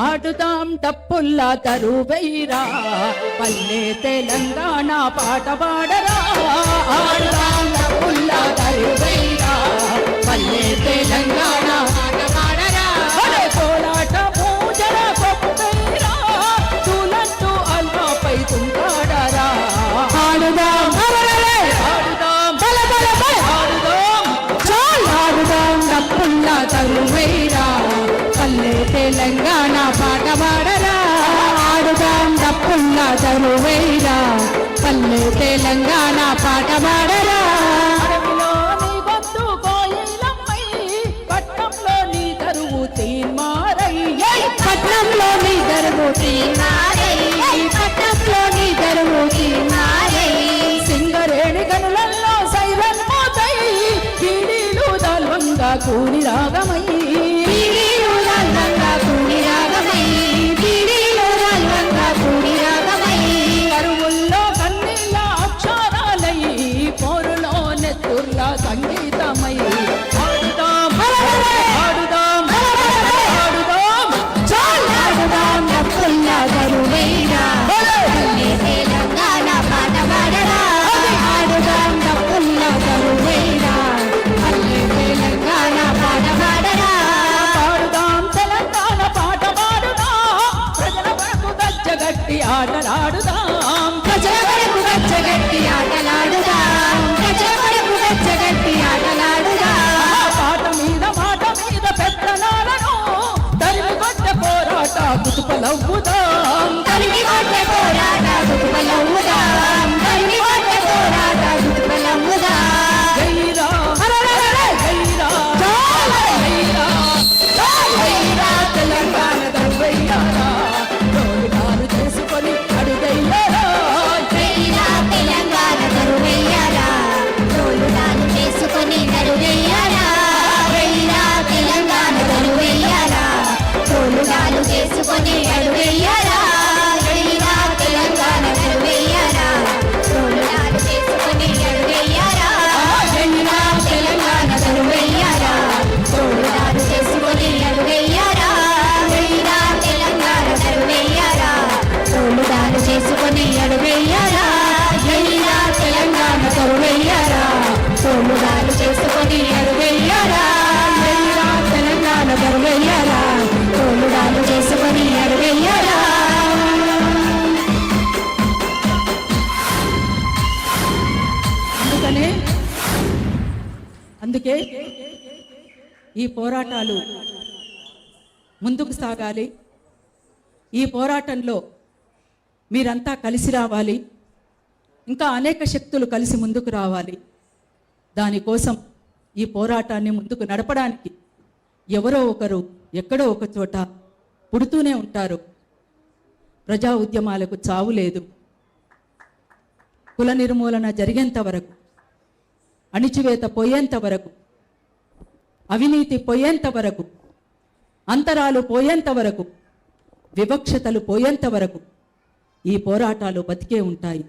ఆడుదాం డప్పుల్లా తరువైరా పల్లె తెలంగాణ పాట పాడరా ఆడుదాం డప్పుల్లా తరువైరా పల్లె తెలంగాణ పాట పాడరా కోలాట పూజల కొప్పైరా తులంటూ అల్లాపై తుంటాడరా ఆడుదాం ఆడుదాం ఆడుదాం డప్పుల్లా తరువైరా పల్లె తెలంగాణ పాట పాడరా ఆడుదాం డప్పుల్లా తరువైరా పల్లె తెలంగాణ పాట పాడరా అడవిలోని గొంతు కోయిలమ్మై పట్నంలోని దరువు తీన్మారై పట్నంలోని దరువు తీన్మారై పట్నంలోని దరువు తీన్మారై సింగరేణి గనులలో సైరన్ మోతై కీడీలు దల్వంగా కూని రాగమై కరువుల్లో కన్నీళ్ళ అక్షరాలై పోరులో నెత్తుర్ల సంగీతమై ఆడుదాం ఆడుదాం ఆడుదాం ఆడుదాం డప్పుల్లా తరువైరా తెలంగాణ పాట పాడరా ఆడుదాం డప్పుల్లా తరువైరా పల్లె తెలంగాణ పాట పాడరా పాడుదాం తెలంగాణ పాట పాడుదా ప్రజల వరకు గజ్జగట్టి ఆటలాడుదాం ప్రజల వరకు గజ్జగట్టి ఆటలాడుదాం ప్రజల వరకు గజ్జగట్టి ఆటలాడుదాం పాట మీద పెత్తనాలను తరిమి కొట్టే పోరాట గుతుపలవ్వుదాం తరిమి కొట్టే పోరాట గుతుపలవ్వుదాం తరిమి కొట్టే పోరాట గుతుపలవ్వుదాం జైరా జైరా జైరా జైరా తెలంగాణ దర్వయ్యారా తోడుగాలు చేసుకొని అడుగయ్యారా జైరా తెలంగాణ దర్వయ్యారా తోడుగాలు చేసుకొని అడుగయ్యారా జైరా తెలంగాణ దర్వయ్యారా తోడుగాలు చేసుకొని అడుగయ్యారా జైరా తెలంగాణ దర్వయ్యారా తోడుగాలు చేసుకొని అడుగయ్యారా జైరా తెలంగాణ దర్వయ్యారా తోడుగాలు చేసుకొని అడుగయ్యారా జైరా తెలంగాణ దర్వయ్యారా తోడుగాలు చేసుకొని అడుగయ్యారా జైరా తెలంగాణ దర్వయ్యారా తోడుగాలు చేసుకొని అడుగయ్యారా జైరా తెలంగాణ దర్వయ్యారా తోడుగాలు చేసుకొని అడుగయ్యారా అందుకే ఈ పోరాటాలు ముందుకు సాగాలి. ఈ పోరాటంలో మీరంతా కలిసి రావాలి. ఇంకా అనేక శక్తులు కలిసి ముందుకు రావాలి. దానికోసం ఈ పోరాటాన్ని ముందుకు నడపడానికి ఎవరో ఒకరు ఎక్కడో ఒక చోట పుడుతూనే ఉంటారు. ప్రజా ఉద్యమాలకు చావు లేదు. కుల నిర్మూలన జరిగేంత వరకు, అణిచివేత పోయేంత వరకు, అవినీతి పోయేంత వరకు, అంతరాలు పోయేంత వరకు, వివక్షతలు పోయేంత వరకు ఈ పోరాటాలు బతికే ఉంటాయి.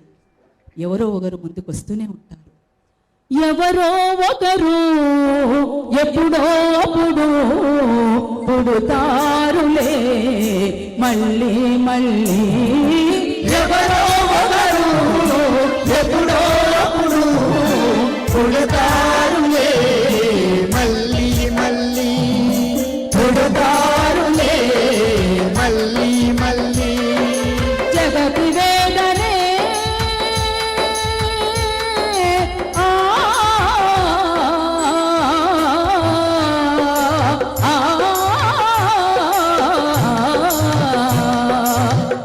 ఎవరో ఒకరు ముందుకు వస్తూనే ఉంటారు. ఎవరో ఒకరు ఎప్పుడో అప్పుడు పుడతారులే మళ్ళీ మళ్ళీ. ఎవరో ఒకరు ఎప్పుడో అప్పుడు పుడతారులే మళ్ళీ మళ్ళీ. పుడతారులే మళ్ళీ మళ్ళీ. జగతి వేదనే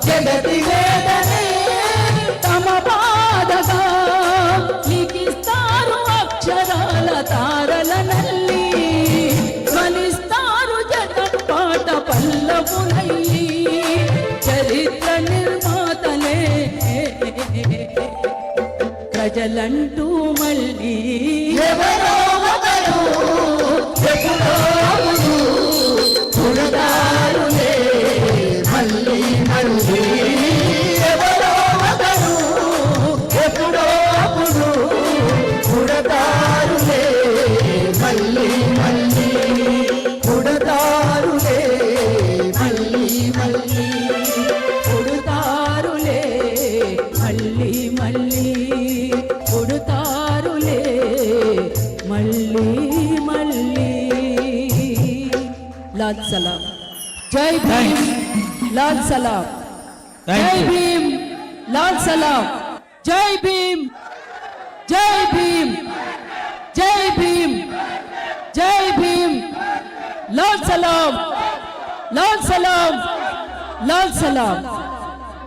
జగతి వేదనే తమ బాధగా లిఖిస్తారు అక్షరాల తారల నల్లి. ధ్వనిస్తారు జగం పాట పల్లవులయ్యి. చరిత్ర నిర్మాతలే ప్రజలంటూ మళ్ళీ. ఎవరో ఒకరు ఎప్పుడో అప్పుడు పుడతారులే మళ్ళీ మళ్ళీ. ఎవరో ఒకరు ఎప్పుడో అప్పుడు పుడతారులే మళ్ళీ మళ్ళీ. పుడతారులే మళ్ళీ మళ్ళీ పుడతారులే మళ్ళీ మళ్ళీ పుడతారులే మళ్ళీ మళ్ళీ లాల్ సలాం జై భీమ్ లాల్ సలాం జై భీమ్ లాల్ సలాం జై భీమ్ జై భీమ్ జై భీమ్ జై భీమ్ లాల్ సలాం లాల్ సలాం లాల్ సలాం